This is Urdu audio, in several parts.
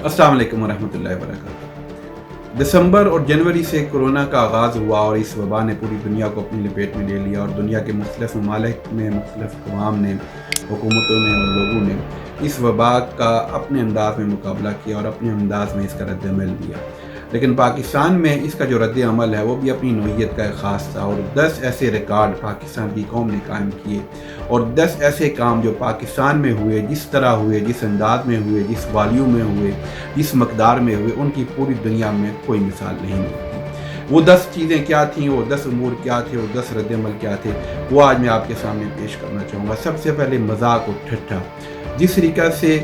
السلام علیکم ورحمۃ اللہ وبرکاتہ۔ دسمبر اور جنوری سے کورونا کا آغاز ہوا اور اس وبا نے پوری دنیا کو اپنی لپیٹ میں لے لیا، اور دنیا کے مختلف ممالک میں مختلف عوام نے، حکومتوں نے اور لوگوں نے اس وبا کا اپنے انداز میں مقابلہ کیا اور اپنے انداز میں اس کا رد عمل دیا۔ لیکن پاکستان میں اس کا جو رد عمل ہے وہ بھی اپنی نوعیت کا ایک خاص تھا، اور 10 ایسے ریکارڈ پاکستان کی قوم نے قائم کیے، اور 10 ایسے کام جو پاکستان میں ہوئے، جس طرح ہوئے، جس انداز میں ہوئے، جس والیوم میں ہوئے، جس مقدار میں ہوئے، ان کی پوری دنیا میں کوئی مثال نہیں ملتی۔ وہ 10 چیزیں کیا تھیں، وہ 10 امور کیا تھے، وہ 10 رد عمل کیا تھے، وہ آج میں آپ کے سامنے پیش کرنا چاہوں گا۔ سب سے پہلے مذاق اور ٹھٹھا۔ جس طریقہ سے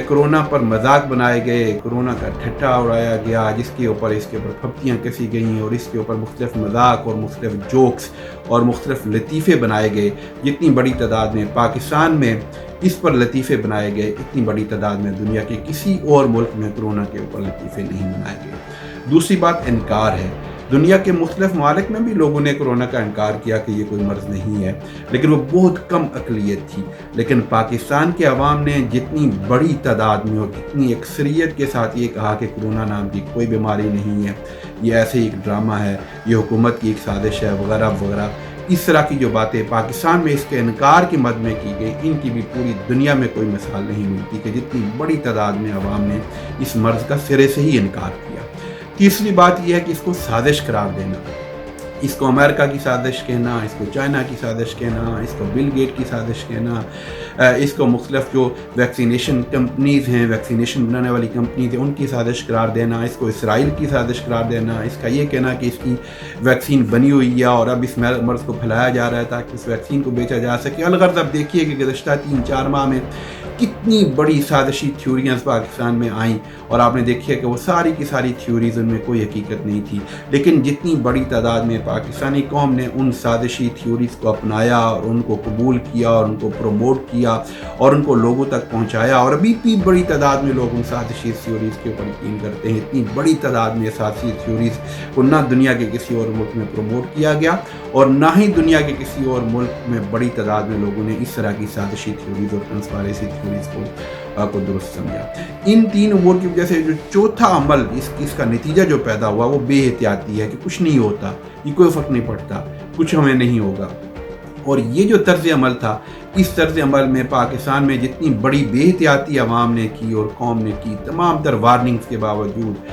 کورونا پر مذاق بنائے گئے، کورونا کا ٹھٹھا اڑایا گیا، جس کے اوپر پھپتیاں کسی گئیں اور اس کے اوپر مختلف مذاق اور مختلف جوکس اور مختلف لطیفے بنائے گئے، جتنی بڑی تعداد میں پاکستان میں اس پر لطیفے بنائے گئے، اتنی بڑی تعداد میں دنیا کے کسی اور ملک میں کورونا کے اوپر لطیفے نہیں بنائے گئے۔ دوسری بات انکار ہے۔ دنیا کے مختلف ممالک میں بھی لوگوں نے کورونا کا انکار کیا کہ یہ کوئی مرض نہیں ہے، لیکن وہ بہت کم اقلیت تھی۔ لیکن پاکستان کے عوام نے جتنی بڑی تعداد میں اور جتنی اکثریت کے ساتھ یہ کہا کہ کورونا نام کی کوئی بیماری نہیں ہے، یہ ایسے ہی ایک ڈرامہ ہے، یہ حکومت کی ایک سازش ہے، وغیرہ وغیرہ، اس طرح کی جو باتیں پاکستان میں اس کے انکار کے مد میں کی گئی، ان کی بھی پوری دنیا میں کوئی مثال نہیں ملتی کہ جتنی بڑی تعداد میں عوام نے اس مرض کا سرے سے ہی انکار کیا۔ تیسری بات یہ ہے کہ اس کو سازش قرار دینا، اس کو امریکہ کی سازش کہنا، اس کو چائنا کی سازش کہنا، اس کو بل گیٹ کی سازش کہنا، اس کو مختلف جو ویکسینیشن کمپنیز ہیں، ویکسینیشن بنانے والی کمپنیز ہیں، ان کی سازش قرار دینا، اس کو اسرائیل کی سازش قرار دینا، اس کا یہ کہنا کہ اس کی ویکسین بنی ہوئی ہے اور اب اس مرض کو پھیلایا جا رہا ہے تاکہ اس ویکسین کو بیچا جا سکے۔ الغرض اب دیکھیے کہ گزشتہ 3-4 ماہ میں کتنی بڑی سازشی تھیوریاں پاکستان میں آئیں، اور آپ نے دیکھیا کہ وہ ساری کی ساری تھیوریز، ان میں کوئی حقیقت نہیں تھی، لیکن جتنی بڑی تعداد میں پاکستانی قوم نے ان سازشی تھیوریز کو اپنایا اور ان کو قبول کیا اور ان کو پروموٹ کیا اور ان کو لوگوں تک پہنچایا، اور ابھی بھی بڑی تعداد میں لوگ ان سازشی تھیوریز کے اوپر یقین کرتے ہیں۔ اتنی بڑی تعداد میں سازشی تھیوریز کو نہ دنیا کے کسی اور ملک میں پروموٹ کیا گیا، اور نہ ہی دنیا کے کسی اور ملک میں بڑی تعداد میں لوگوں نے اس طرح کی سازشی تھیوریز اور کنسپیریسی تھیوریز کو درست سمجھا۔ ان 3 امور کی وجہ سے جو چوتھا عمل اس کا نتیجہ جو پیدا ہوا وہ بے احتیاطی ہے، کہ کچھ نہیں ہوتا، یہ کوئی فرق نہیں پڑتا، کچھ ہمیں نہیں ہوگا۔ اور یہ جو طرز عمل تھا، اس طرز عمل میں پاکستان میں جتنی بڑی بے احتیاطی عوام نے کی اور قوم نے کی، تمام تر وارننگز کے باوجود،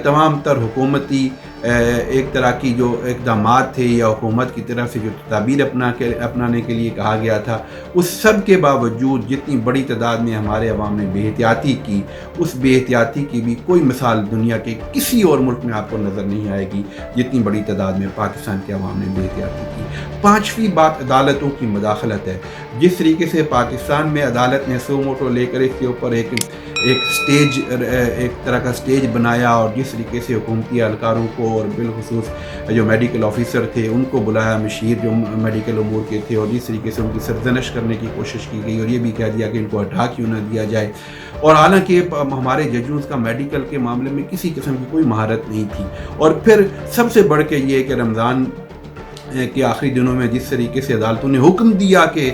تمام تر حکومتی ایک طرح کی جو اقدامات تھے یا حکومت کی طرف سے جو تدابیر اپنانے کے لیے کہا گیا تھا، اس سب کے باوجود جتنی بڑی تعداد میں ہمارے عوام نے بے احتیاطی کی، اس بے احتیاطی کی بھی کوئی مثال دنیا کے کسی اور ملک میں آپ کو نظر نہیں آئے گی جتنی بڑی تعداد میں پاکستان کے عوام نے بے احتیاطی کی۔ 5ویں بات عدالتوں کی مداخلت ہے۔ جس طریقے سے پاکستان میں عدالت نے سو موٹو لے کر اس کے اوپر ایک طرح کا سٹیج بنایا، اور جس طریقے سے حکومتی اہلکاروں کو اور بالخصوص جو میڈیکل آفیسر تھے ان کو بلایا، مشیر جو میڈیکل امور کے تھے، اور جس طریقے سے ان کی سرزنش کرنے کی کوشش کی گئی، اور یہ بھی کہہ دیا کہ ان کو ہٹا کیوں نہ دیا جائے، اور حالانکہ ہمارے ججوں کا میڈیکل کے معاملے میں کسی قسم کی کوئی مہارت نہیں تھی۔ اور پھر سب سے بڑھ کے یہ کہ رمضان کے آخری دنوں میں جس طریقے سے عدالتوں نے حکم دیا کہ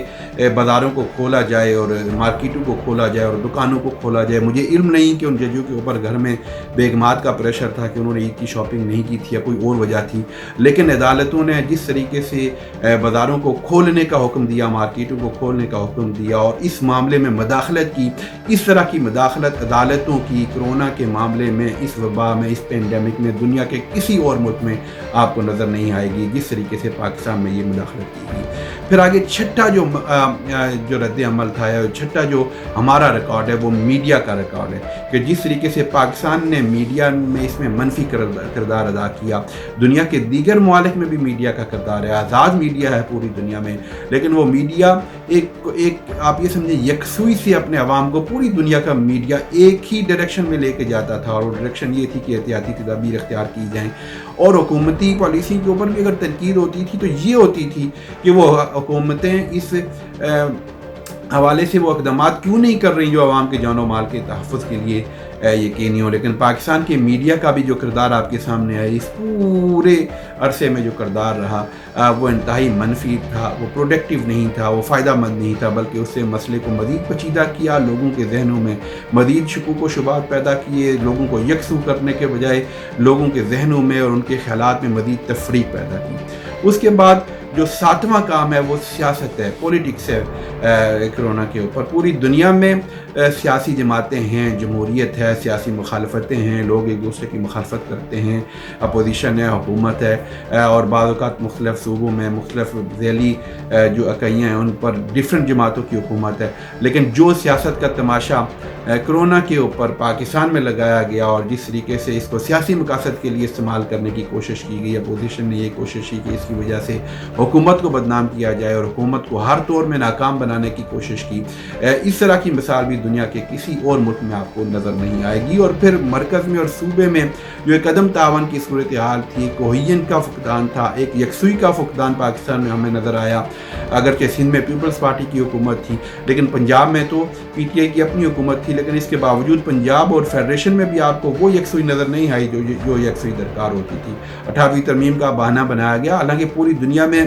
بازاروں کو کھولا جائے اور مارکیٹوں کو کھولا جائے اور دکانوں کو کھولا جائے، مجھے علم نہیں کہ ان ججوں کے اوپر گھر میں بیگمات کا پریشر تھا کہ انہوں نے عید کی شاپنگ نہیں کی تھی یا کوئی اور وجہ تھی، لیکن عدالتوں نے جس طریقے سے بازاروں کو کھولنے کا حکم دیا، مارکیٹوں کو کھولنے کا حکم دیا اور اس معاملے میں مداخلت کی، اس طرح کی مداخلت عدالتوں کی کورونا کے معاملے میں، اس وبا میں، اس پینڈیمک میں دنیا کے کسی اور ملک میں آپ کو نظر نہیں آئے گی جس طریقے سے پاکستان میں یہ مداخلت کی گئی۔ پھر آگے چھٹا جو رد عمل تھا، چھٹا جو ہمارا ریکارڈ ہے وہ میڈیا کا ریکارڈ ہے، کہ جس طریقے سے پاکستان نے میڈیا میں اس میں منفی کردار ادا کیا۔ دنیا کے دیگر ممالک میں بھی میڈیا کا کردار ہے، آزاد میڈیا ہے پوری دنیا میں، لیکن وہ میڈیا ایک آپ یہ سمجھیں یکسوئی سے اپنے عوام کو، پوری دنیا کا میڈیا ایک ہی ڈائریکشن میں لے کے جاتا تھا، اور وہ ڈائریکشن یہ تھی کہ احتیاطی تدابیر اختیار کی جائیں، اور حکومتی پالیسی کے اوپر بھی اگر تنقید ہوتی تھی تو یہ ہوتی تھی کہ وہ حکومتیں اس حوالے سے وہ اقدامات کیوں نہیں کر رہی جو عوام کے جان و مال کے تحفظ کے لیے یقینی ہو. لیکن پاکستان کے میڈیا کا بھی جو کردار آپ کے سامنے ہے اس پورے عرصے میں جو کردار رہا وہ انتہائی منفی تھا, وہ پروڈکٹیو نہیں تھا, وہ فائدہ مند نہیں تھا, بلکہ اس سے مسئلے کو مزید پیچیدہ کیا, لوگوں کے ذہنوں میں مزید شکوک و شبہات پیدا کیے, لوگوں کو یکسو کرنے کے بجائے لوگوں کے ذہنوں میں اور ان کے خیالات میں مزید تفریق پیدا کی. اس کے بعد جو 7واں کام ہے وہ سیاست ہے, پولیٹکس ہے. کرونا کے اوپر پوری دنیا میں سیاسی جماعتیں ہیں, جمہوریت ہے, سیاسی مخالفتیں ہیں, لوگ ایک دوسرے کی مخالفت کرتے ہیں, اپوزیشن ہے, حکومت ہے, اور بعض اوقات مختلف صوبوں میں مختلف ذیلی جو اکائیاں ہیں ان پر ڈیفرنٹ جماعتوں کی حکومت ہے. لیکن جو سیاست کا تماشا کرونا کے اوپر پاکستان میں لگایا گیا اور جس طریقے سے اس کو سیاسی مقاصد کے لیے استعمال کرنے کی کوشش کی گئی, اپوزیشن نے یہ کوشش کی کہ اس کی وجہ سے حکومت کو بدنام کیا جائے اور حکومت کو ہر طور میں ناکام بنانے کی کوشش کی. اس طرح کی مثال بھی دنیا کے کسی اور ملک میں آپ کو نظر نہیں آئے گی. اور پھر مرکز میں اور صوبے میں جو ایک عدم تعاون کی صورتحال تھی, کوہین کا فقدان تھا, ایک یکسوئی کا فقدان پاکستان میں ہمیں نظر آیا. اگرچہ سندھ میں پیپلز پارٹی کی حکومت تھی, لیکن پنجاب میں تو پی ٹی آئی کی اپنی حکومت تھی, لیکن اس کے باوجود پنجاب اور فیڈریشن میں بھی آپ کو وہ یکسوئی نظر نہیں آئی جو یکسوئی درکار ہوتی تھی. 18ویں ترمیم کا بہانہ بنایا گیا, حالانکہ پوری دنیا میں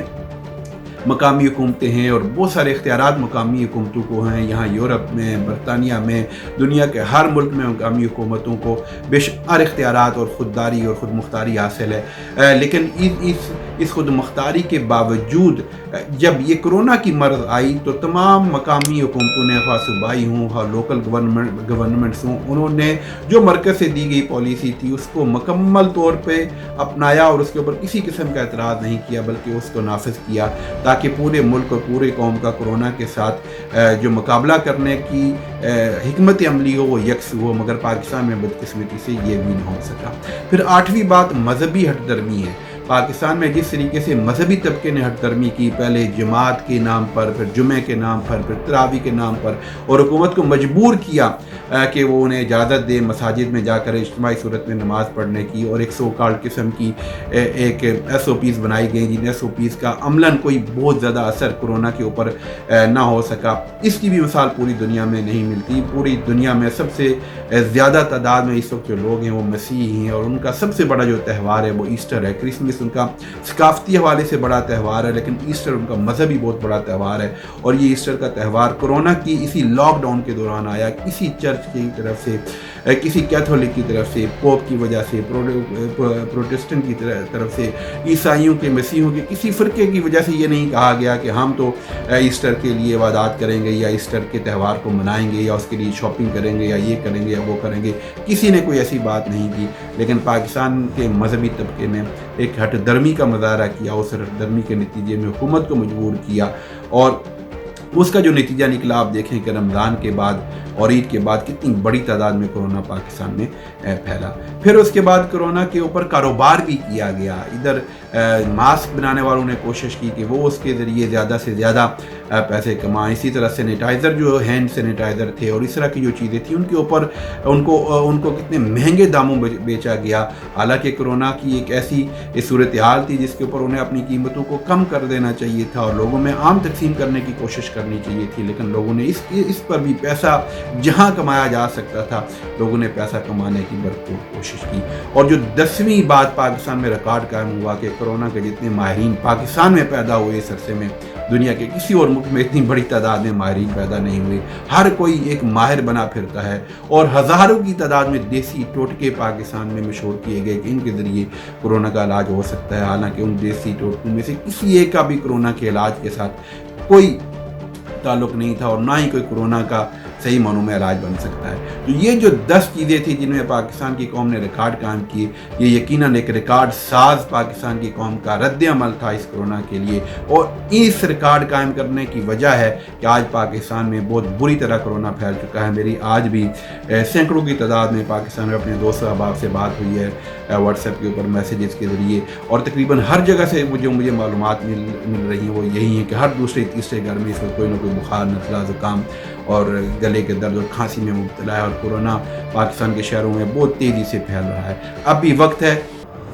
مقامی حکومتیں ہیں اور بہت سارے اختیارات مقامی حکومتوں کو ہیں. یہاں یورپ میں, برطانیہ میں, دنیا کے ہر ملک میں مقامی حکومتوں کو بے شمار اختیارات اور خودداری اور خود مختاری حاصل ہے. لیکن اس خود مختاری کے باوجود جب یہ کرونا کی مرض آئی تو تمام مقامی حکومتوں نے, خواہ صوبائی ہوں خواہ لوکل گورنمنٹس ہوں, انہوں نے جو مرکز سے دی گئی پالیسی تھی اس کو مکمل طور پہ اپنایا اور اس کے اوپر کسی قسم کا اعتراض نہیں کیا, بلکہ اس کو نافذ کیا تاکہ پورے ملک اور پورے قوم کا کرونا کے ساتھ جو مقابلہ کرنے کی حکمت عملی ہو وہ یکسو ہو. مگر پاکستان میں بدقسمتی سے یہ بھی نہ ہو سکا. پھر 8ویں بات مذہبی ہٹ درمی ہے. پاکستان میں جس طریقے سے مذہبی طبقے نے ہٹ درمی کی, پہلے جماعت کے نام پر, پھر جمعے کے نام پر, پھر تراویح کے نام پر, اور حکومت کو مجبور کیا کہ وہ انہیں اجازت دے مساجد میں جا کر اجتماعی صورت میں نماز پڑھنے کی, اور ایک سو کارڈ قسم کی ایک ایس او پیز بنائی گئی جن ایس او پیز کا عملاً کوئی بہت زیادہ اثر کرونا کے اوپر نہ ہو سکا. اس کی بھی مثال پوری دنیا میں نہیں ملتی. پوری دنیا میں سب سے زیادہ تعداد میں اس وقت جو لوگ ہیں وہ مسیحی ہیں, اور ان کا سب سے بڑا جو تہوار ہے وہ ایسٹر ہے. کرسمس ان کا ثقافتی حوالے سے بڑا تہوار ہے, لیکن ایسٹر ان کا مذہبی بہت بڑا تہوار ہے. اور یہ ایسٹر کا تہوار کرونا کی اسی لاک ڈاؤن کے دوران آیا, کسی چرچ کی طرف سے, کسی کیتھولک کی طرف سے, پوپ کی وجہ سے, پروٹسٹنٹ کی طرف سے, عیسائیوں کے, مسیحوں کے کسی فرقے کی وجہ سے یہ نہیں کہا گیا کہ ہم تو ایسٹر کے لیے عبادات کریں گے یا ایسٹر کے تہوار کو منائیں گے یا اس کے لیے شاپنگ کریں گے یا یہ کریں گے یا وہ کریں گے. کسی نے کوئی ایسی بات نہیں کی. لیکن پاکستان کے مذہبی طبقے نے ایک ہٹ درمی کا مظاہرہ کیا. اس ہٹ درمی کے نتیجے میں حکومت کو مجبور کیا, اور اس کا جو نتیجہ نکلا آپ دیکھیں کہ رمضان کے بعد اور عید کے بعد کتنی بڑی تعداد میں کرونا پاکستان میں پھیلا. پھر اس کے بعد کرونا کے اوپر کاروبار بھی کیا گیا. ادھر ماسک بنانے والوں نے کوشش کی کہ وہ اس کے ذریعے زیادہ سے زیادہ پیسے کمائیں. اسی طرح سینیٹائزر جو ہینڈ سینیٹائزر تھے اور اس طرح کی جو چیزیں تھیں ان کے اوپر ان کو کتنے مہنگے داموں بیچا گیا. حالانکہ کرونا کی ایک ایسی صورتحال تھی جس کے اوپر انہیں اپنی قیمتوں کو کم کر دینا چاہیے تھا اور لوگوں میں عام تقسیم کرنے کی کوشش کرنی چاہیے تھی. لیکن لوگوں نے اس پر بھی پیسہ جہاں کمایا جا سکتا تھا لوگوں نے پیسہ کمانے کی بھرپور کوشش کی. اور جو 10ویں بات پاکستان میں ریکارڈ قائم ہوا کہ کرونا کے جتنے ماہرین پاکستان میں پیدا ہوئے اس عرصے میں دنیا کے کسی اور ملک میں اتنی بڑی تعداد میں ماہرین پیدا نہیں ہوئے. ہر کوئی ایک ماہر بنا پھرتا ہے اور ہزاروں کی تعداد میں دیسی ٹوٹکے پاکستان میں مشہور کیے گئے کہ ان کے ذریعے کرونا کا علاج ہو سکتا ہے. حالانکہ ان دیسی ٹوٹکوں میں سے کسی ایک کا بھی کرونا کے علاج کے ساتھ کوئی تعلق نہیں تھا اور نہ ہی کوئی کرونا کا صحیح معنوں میں علاج بن سکتا ہے. تو یہ جو 10 چیزیں تھیں جن میں پاکستان کی قوم نے ریکارڈ قائم کیے, یہ یقیناً ایک ریکارڈ ساز پاکستان کی قوم کا رد عمل تھا اس کرونا کے لیے. اور اس ریکارڈ قائم کرنے کی وجہ ہے کہ آج پاکستان میں بہت بری طرح کرونا پھیل چکا ہے. میری آج بھی سینکڑوں کی تعداد میں پاکستان میں اپنے دوست احباب سے بات ہوئی ہے واٹس ایپ کے اوپر میسیجز کے ذریعے, اور تقریباً ہر جگہ سے جو مجھے معلومات مل رہی ہیں وہ یہی ہیں کہ ہر دوسرے تیسرے گھر میں اس وقت کوئی نہ کوئی بخار, نزلہ, زکام اور گلے کے درد اور کھانسی میں مبتلا ہے. اور کورونا پاکستان کے شہروں میں بہت تیزی سے پھیل رہا ہے. اب بھی وقت ہے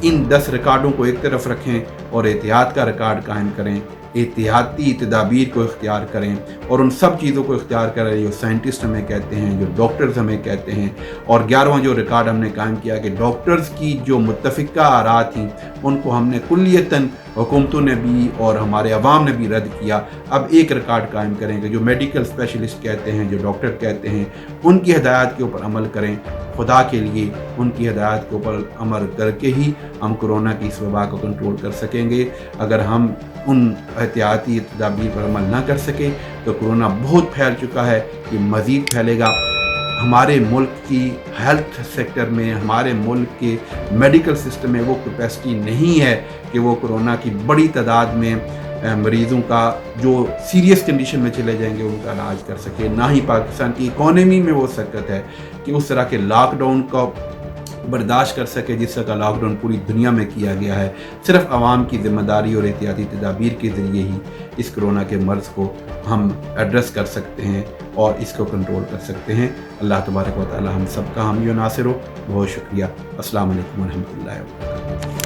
ان 10 ریکارڈوں کو ایک طرف رکھیں اور احتیاط کا ریکارڈ قائم کریں احتیاطی تدابیر کو اختیار کریں اور ان سب چیزوں کو اختیار کریں جو سائنٹسٹ ہمیں کہتے ہیں، جو ڈاکٹرز ہمیں کہتے ہیں۔ اور 11واں جو ریکارڈ ہم نے قائم کیا کہ ڈاکٹرز کی جو متفقہ آراء تھیں ان کو ہم نے کلیتاً حکومتوں نے بھی اور ہمارے عوام نے بھی رد کیا۔ اب ایک ریکارڈ قائم کریں کہ جو میڈیکل اسپیشلسٹ کہتے ہیں، جو ڈاکٹر کہتے ہیں، ان کی ہدایات کے اوپر عمل کریں۔ خدا کے لیے ان کی ہدایات کے اوپر عمل کر کے ہی ہم کورونا کی اس وبا کو کنٹرول کر سکیں گے۔ اگر ہم ان احتیاطی تدابیر پر عمل نہ کر سکے تو کورونا بہت پھیل چکا ہے، یہ مزید پھیلے گا۔ ہمارے ملک کی ہیلتھ سیکٹر میں، ہمارے ملک کے میڈیکل سسٹم میں وہ کیپیسٹی نہیں ہے کہ وہ کورونا کی بڑی تعداد میں مریضوں کا جو سیریس کنڈیشن میں چلے جائیں گے ان کا علاج کر سکے۔ نہ ہی پاکستان کی اکانومی میں وہ سکت ہے کہ اس طرح کے لاک ڈاؤن کا برداشت کر سکے جس طرح کا لاک ڈاؤن پوری دنیا میں کیا گیا ہے۔ صرف عوام کی ذمہ داری اور احتیاطی تدابیر کے ذریعے ہی اس کورونا کے مرض کو ہم ایڈریس کر سکتے ہیں اور اس کو کنٹرول کر سکتے ہیں۔ اللہ تبارک و تعالی ہم سب کا حامی و ناصر ہو۔ بہت شکریہ۔ السلام علیکم ورحمۃ اللہ وبرکاتہ۔